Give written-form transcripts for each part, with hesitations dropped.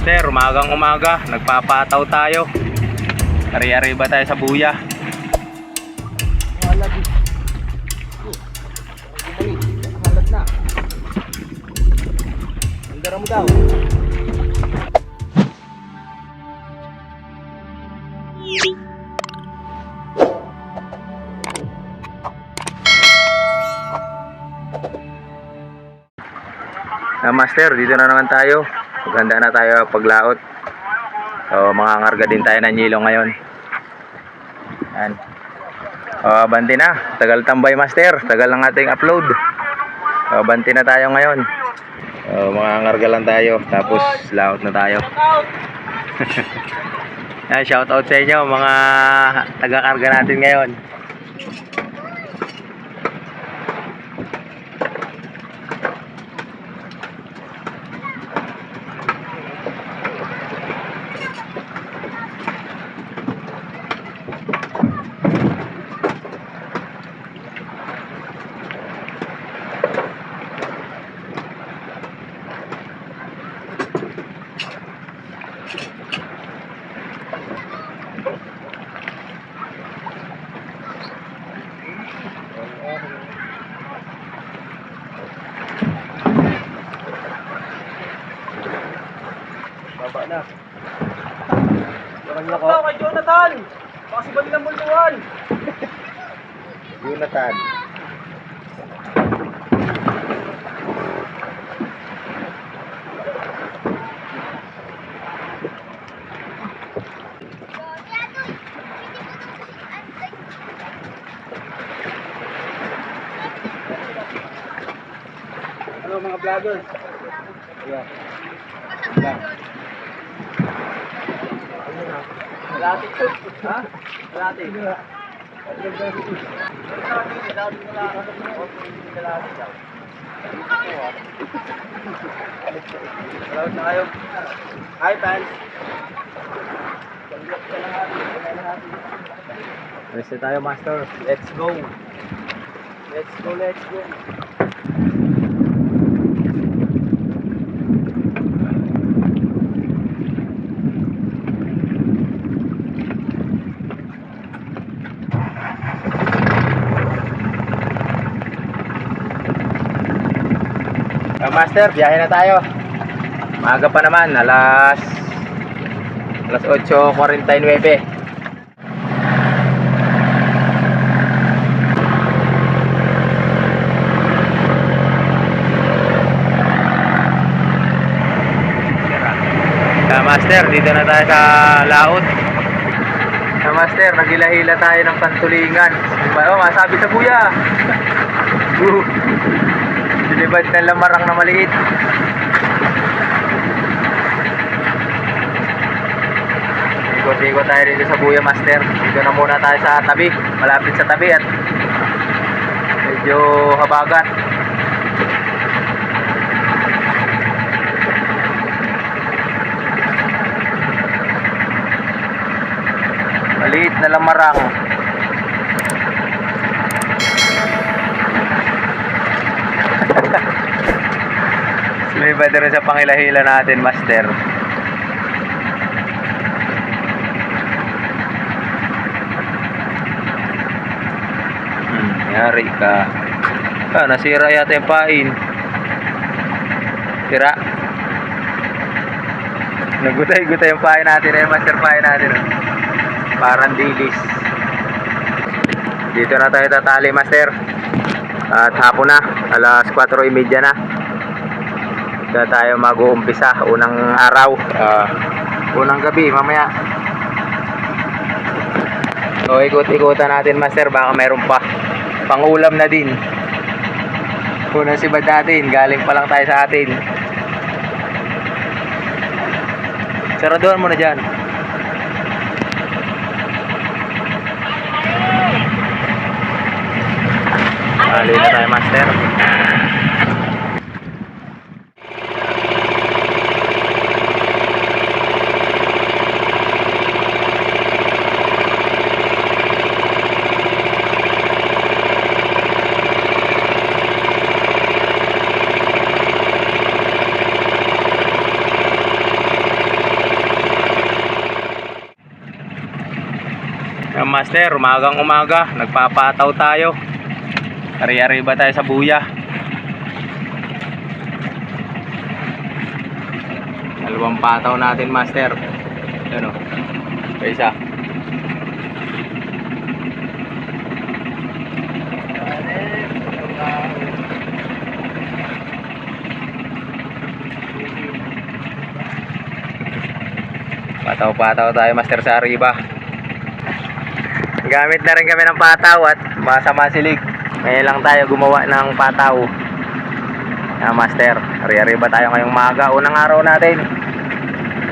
Master, umagang umaga, nagpapataw tayo. Ari-ari ba tayo sa buya? Halat na. Andara mo daw. Master, dito na naman tayo. Maganda na tayo paglaot. So, mangangarga din tayo ng nyilo ngayon. Yan. Banti na. Tagal tambay, Master. Tagal ng ating upload. Banti na tayo ngayon. Mangangarga lang tayo. Tapos, laot na tayo. Yan, shout out sa inyo, mga taga-karga natin ngayon. Baba na. Parang ako. Kay Jonathan! Baka si Bali ng multuhan! Jonathan. Hello mga vloggers. Yeah. Malati ko. Ha? Malati. Malawit na kayo. Hi, fans. Rest na tayo, Master. Let's go. Let's go, let's go. Master, biyahe na tayo. Maaga pa naman, alas 8:49. Master, dito na tayo sa laot. Master, nagila-hila tayo ng pantulingan. Masabi sa buya. Dilibad ng lamarang na maliit. Ikot-ikot tayo dito sa buya, Master. Dito na muna tayo sa tabi. Malapit sa tabi at medyo habagat. Maliit na lamarang. Lumipad rin sa pangilahila natin, Master. Yari ka. Nasira yata yung pain. Tira. Nagutay-gutay yung pain natin. Yung Master pain natin. Parang dilis. Dito na tayo tatali, Master. At hapon na. Alas 4:30 na. Dito tayo mag-uumpisa. Unang araw. Unang gabi, mamaya. So, ikot-ikutan natin, Master. Baka mayroon pa. Pangulam na din. Unang sibad natin. Galing pa lang tayo sa atin. Saraduhan mo na dyan. Mali na tayo, Master. Yan, master, umagang umaga, nagpapataw tayo. Ari-ari ba tayo sa buya? Dalawang pataw natin, master. Ano? Isa. Pataw-pataw tayo, master, sa Arriba. Gamit na rin kami ng pataw at masama silig. Ngayon lang tayo gumawa ng pataw. Master, Arriba tayo ngayong maga. Unang araw natin.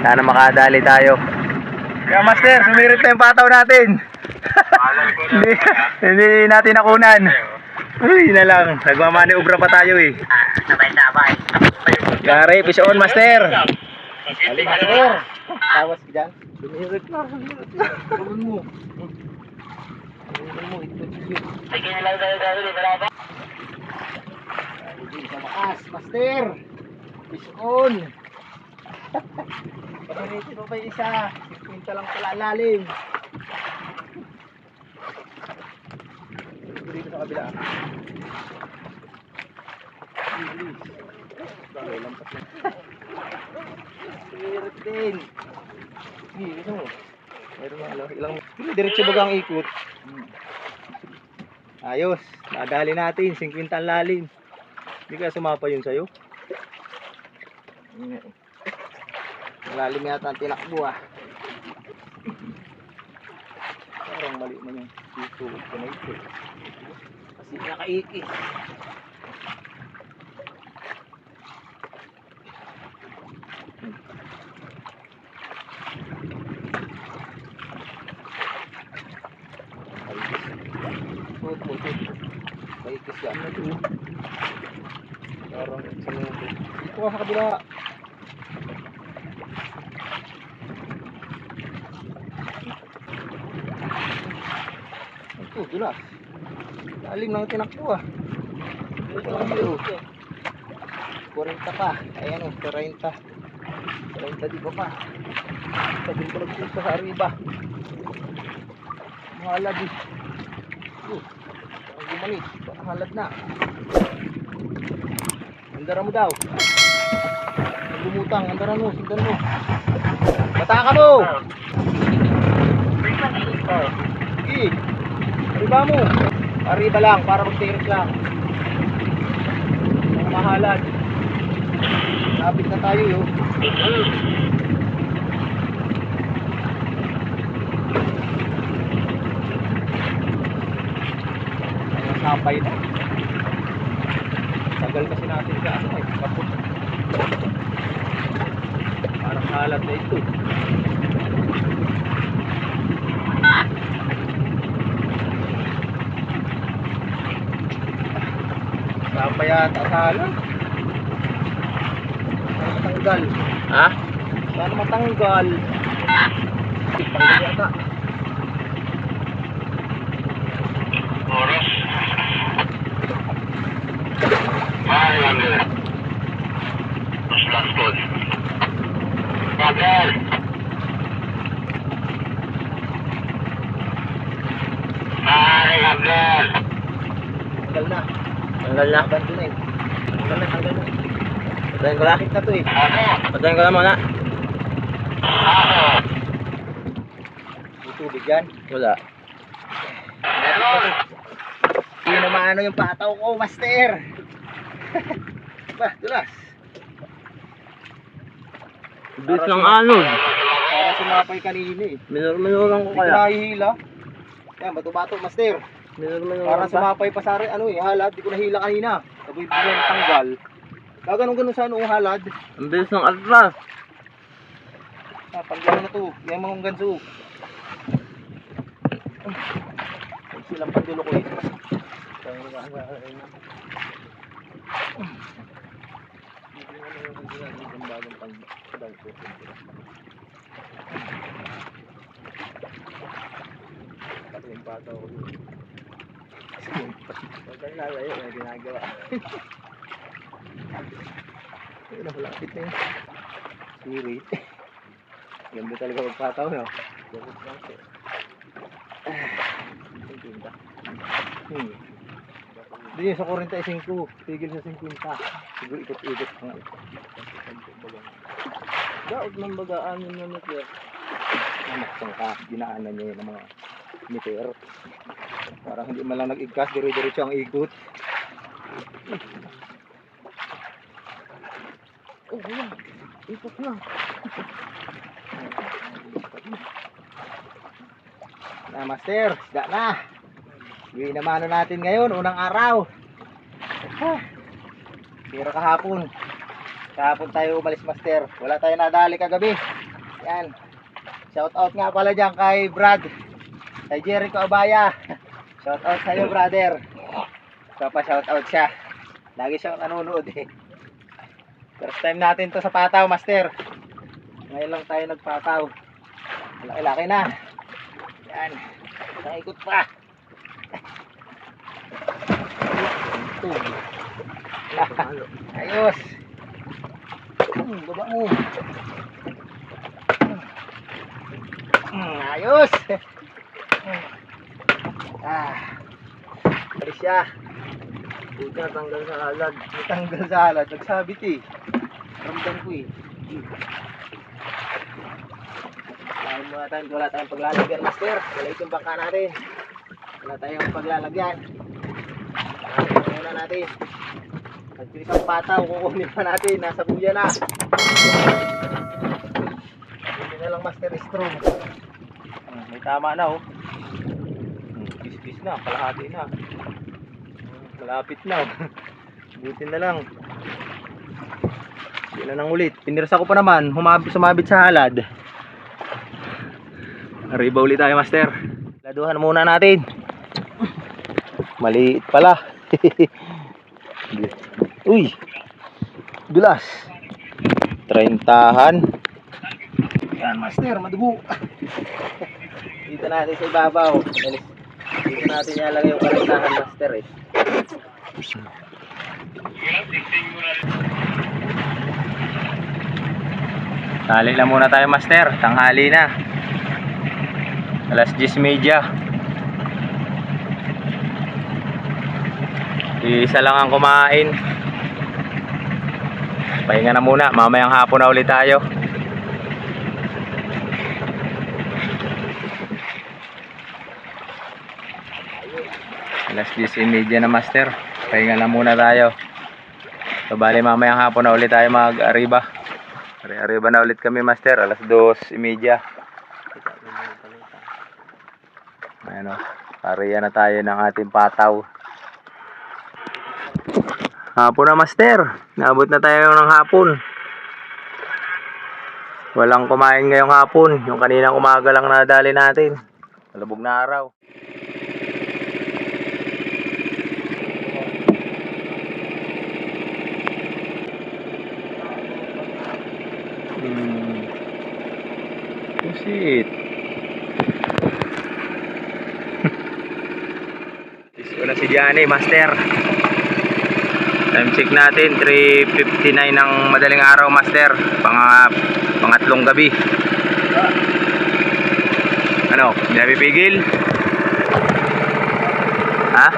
Sana makadali tayo. Master, sumirit na yung pataw natin. hindi natin nakunan. Uy, na lang. Nagmamaniobra pa tayo eh. Sabay-sabay. Gary, fish on, master. Aling master. Tawas ka dyan. Sumirit na. Gawin mo. Gawin mo. Ito dito. Sige na lang tayo gawin. Wala ba? Sa makas, master. Fish on. Pagkaritin mo pa yung isa. Pinta lang pala lalim. Dito sa kabila. Sirit din. Ito mo. Meron mga ilang. Diretso baga ang ikot. Ayos. Nadali natin. 50 ang lalim. Hindi kaya sumapa yun sa'yo. Malalim yata ang tinakbo ah. Parang mali man yung dito ko na ito. Kasi nakaikis. Kaikis yan. Parang sinuto. Dito ka sa kabila. Ito, dulas. Lalim lang tinakbo ah. Ito lang dito. 40 pa. Ayan o, 30. 30 di ba pa? Sabi ko nagpunta sa Arriba. Mahalad eh. Ang gumalis. Halad na. Andara mo daw. Lumutang. Andara mo. Sundan mo. Bataka mo! Sige. Arriba mo. Arriba lang. Para mag-tirik lang. Ang mahalad. Lapit na tayo yun. Napay na. Tagal kasi natin ka ano eh, kapot. Parang halat na ito. Napay yata sa halat. Sana matanggal. Ha? Sana matanggal. Tanggal yata. Oras. Highlander. Mas last call. Pagal. Highlander. Tanggal na. Tanggal na. Abanto na eh. Tanggal na, tanggal na. Patayin ko lang. Bakit na to eh? Ano? Patayin ko lang muna. Ano? May tubig yan. Wala. Meron. Hindi na maano yung pataw ko, master. Ba, dulas. Bilis ng anod. Para sumapay kanina eh. Minor-minoran ko Hindi ko kaya. nahihila. Yan, bato-bato, master. Minor-minoran Para pa. sumapay pa sa ano eh, halad. Di ko nahila kanina. Sabi bigyan tanggal. Gaganon-ganon sa ano, halad. Ang bilis ng atras. Tanggal na to. Yan mga ganso. Silang pandulo ko eh. Pati yung pataw ko dun. Huwag kang nalayo, may ginagawa. Ayun, malapit na yun. Sirit. Ganda talaga magpataw, no? Hindi sa 45, tigil sa 50. Siguro ikot-ikot nga. Daog ng bagaan yun na nito. Anak ka, dinaanan niya yun ng mga meter. Parang hindi man lang nag-igkas, dire-diretso ang ikot. Oh, ayan. Ikot na. Na master, isda na. Uwi na mano natin ngayon, unang araw. Pero kahapon. Kahapon tayo umalis master. Wala tayo nadali kagabi. Yan. Shout out nga pala dyan kay Brad. Kay Jericho Abaya. Shout out sa'yo brother. Shout out siya. Lagi siyang nanonood eh. First time natin to sa Pataw master. Ngayon lang tayo nagpataw. Laki-laki na. Yan. Naikot pa. Ayos. Baba mo. Ayos. Alis siya. Puta, tanggal sa alad. Tanggal sa halad. Nagsabit eh. Ramdam ko eh. Wala tayong paglalagyan master. Wala itong bangka natin. Wala tayong paglalagyan. Muna natin. Nagpilis ang pataw. Kukunin pa natin. Nasa buya na. Hindi na lang master strong. May tama na oh. Pis-pis na. Kalahati na. Malapit na oh. Butin na lang. Hindi na nang ulit. Pinirsa ko pa naman. Sumabit sa halad. Arriba ulit tayo master. Laduhan muna natin. Maliit pala. Uy. Dulas. 30-han. Yan master, madugo. Dito natin sa ibabaw. Dito natin ilalagay yung 40-han master eh. Tali lang muna tayo master. Tanghali na. Alas 10:30. Isa lang ang kumain. Pahinga na muna. Mamayang hapon na ulit tayo. Alas 10:30 na master. Pahinga na muna tayo. So bali mamayang hapon na ulit tayo mag-arriba. Arriba na ulit kami master. Alas 2:30. Ano, pariya na tayo ng ating pataw. Hapon na master. Naabot na tayo ng hapon. Walang kumain ngayong hapon. Yung kaninang umaga lang nadali natin. Malubog na araw. Pusit. Isko na si Johnny master. Time check natin 3:59 ng madaling araw master. Pangatlong gabi. Ano, hindi na pipigil? Ha?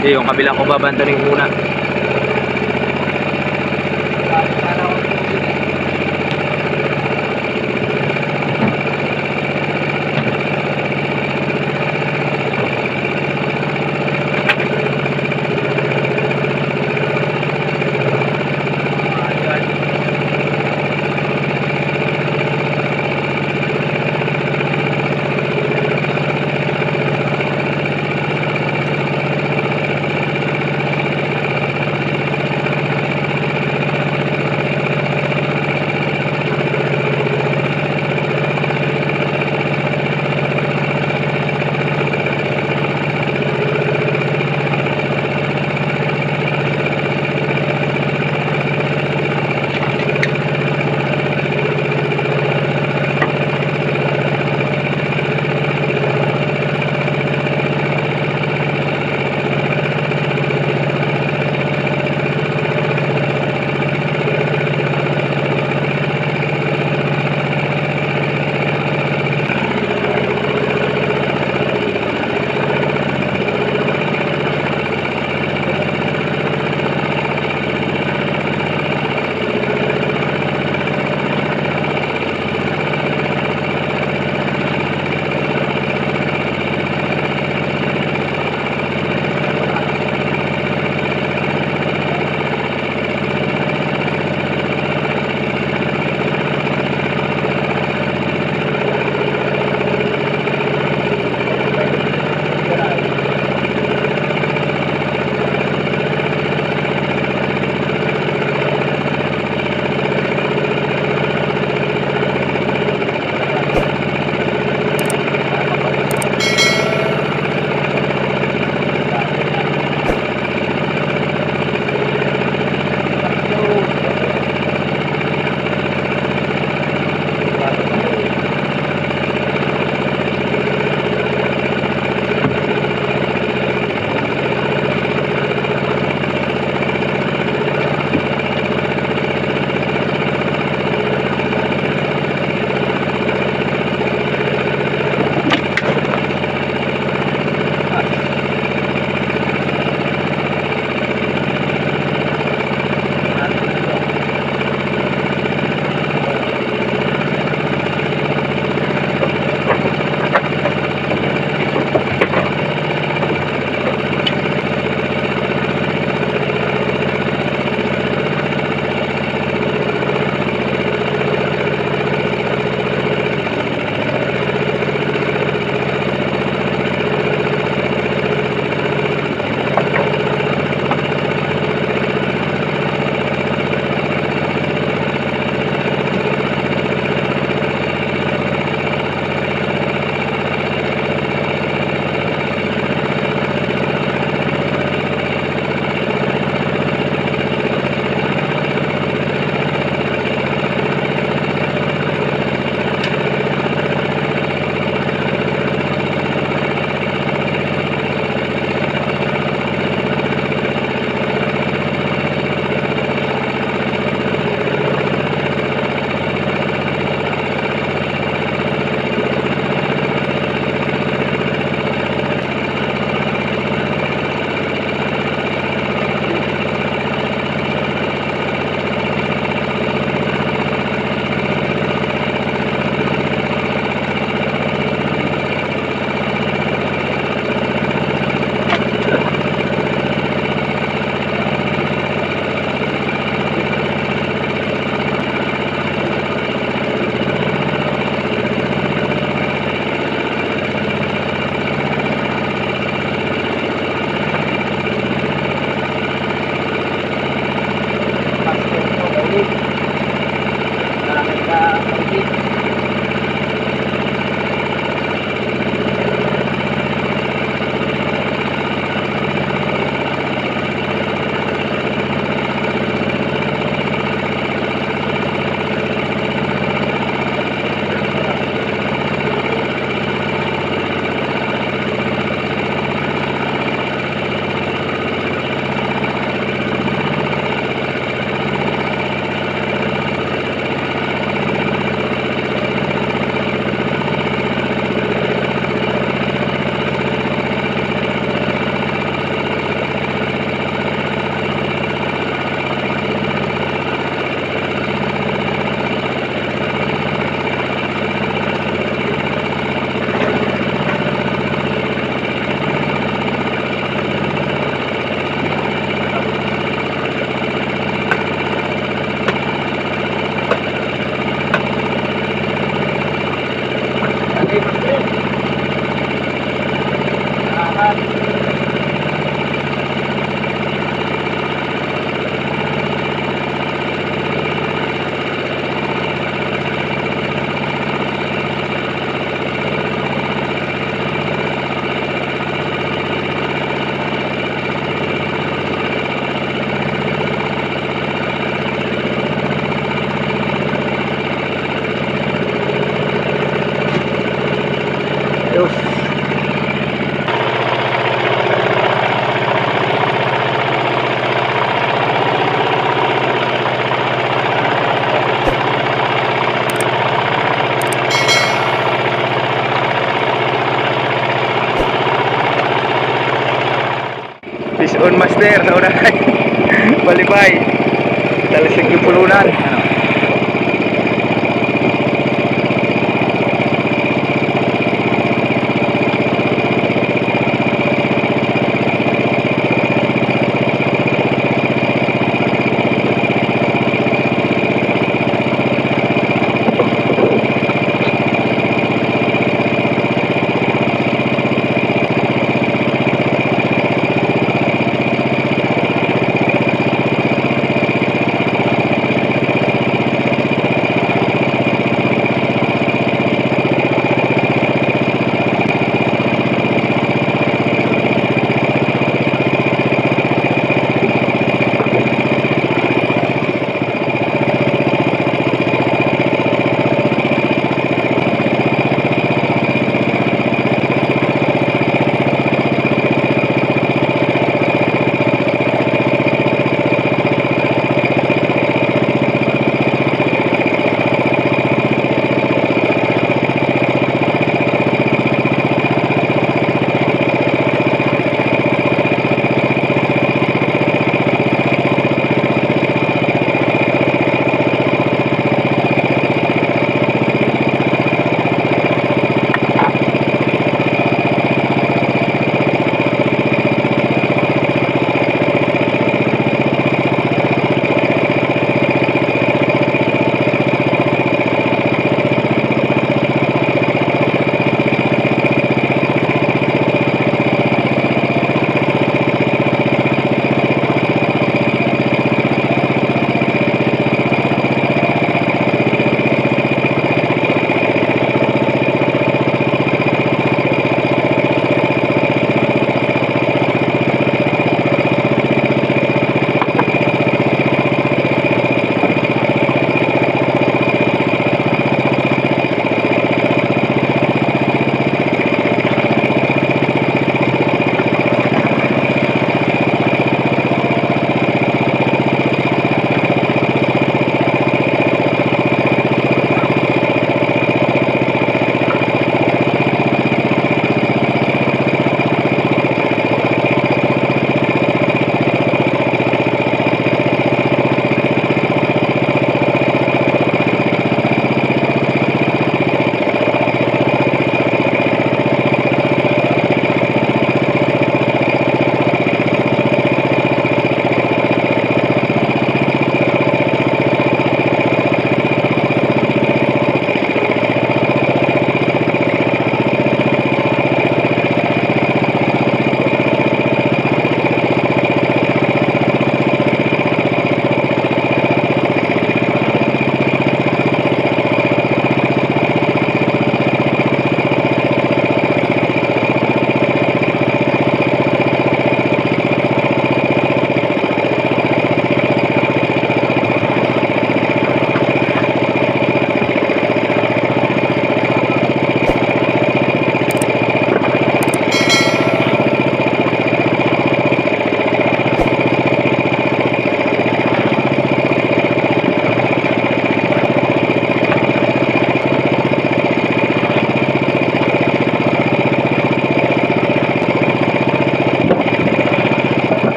Hindi, yung kabilang ko babantaning muna. on master sa unahan. Balibay. Talisik yung pulunan. Ano?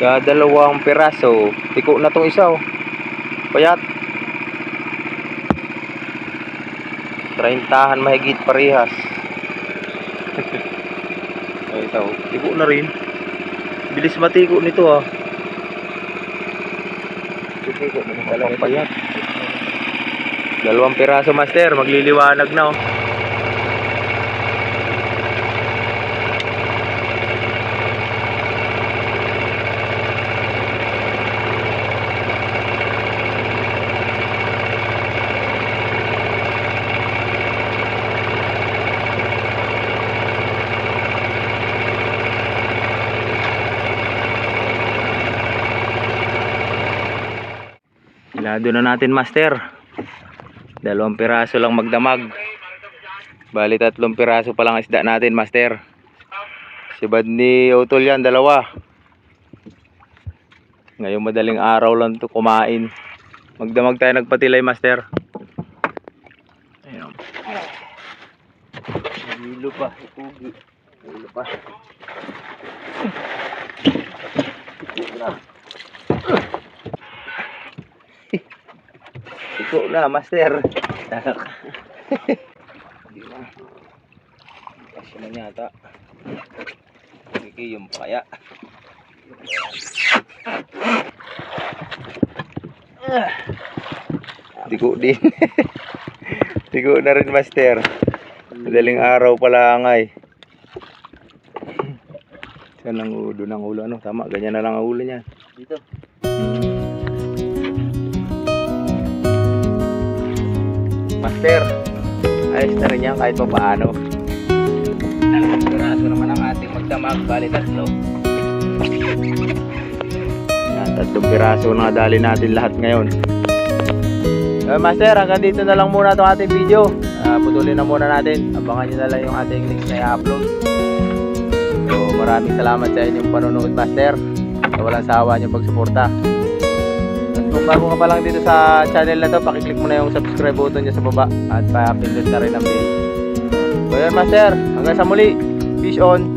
Dalawang piraso. Tiko na tong isa oh. Payat. 30 mahigit parehas. Oh, ito. Tiko na rin. Bilis matiko nito ah. Tiko na Talaga payat. Dalawang piraso master. Magliliwanag na oh. Ilado na natin master. 2 piraso lang magdamag. Bali 3 piraso pa lang isda natin master. Si Bad ni Utol yan 2. Ngayong madaling araw lang to kumain. Magdamag tayo nagpatilay, master. Ayun. Hilo pa. Itugi. Ulo pa. Iko na, master. Hindi na. Kasi man yata. Yung kaya. Tiko din. Tiko na rin, master. Madaling araw pala ngay. Saan ang ulo ng ulo? Ano? Tama, ganyan na lang ang ulo niya. Dito. Master, ayos na rin yan kahit pa paano. Piraso naman ang ating magdamag. Bali tatlo. Yan, 3 piraso na dali natin lahat ngayon. Master, hanggang dito na lang muna itong ating video. Putulin na muna natin. Abangan nyo na lang yung ating links na i-upload. So, maraming salamat sa inyong panonood, master. Sa walang sawa nyo pagsuporta. At kung bago ka pa lang dito sa channel na to, pakiclick mo na yung subscribe button nyo sa baba. At pa-pindot na rin ang bell. So yun, master. Hanggang sa muli. Peace on.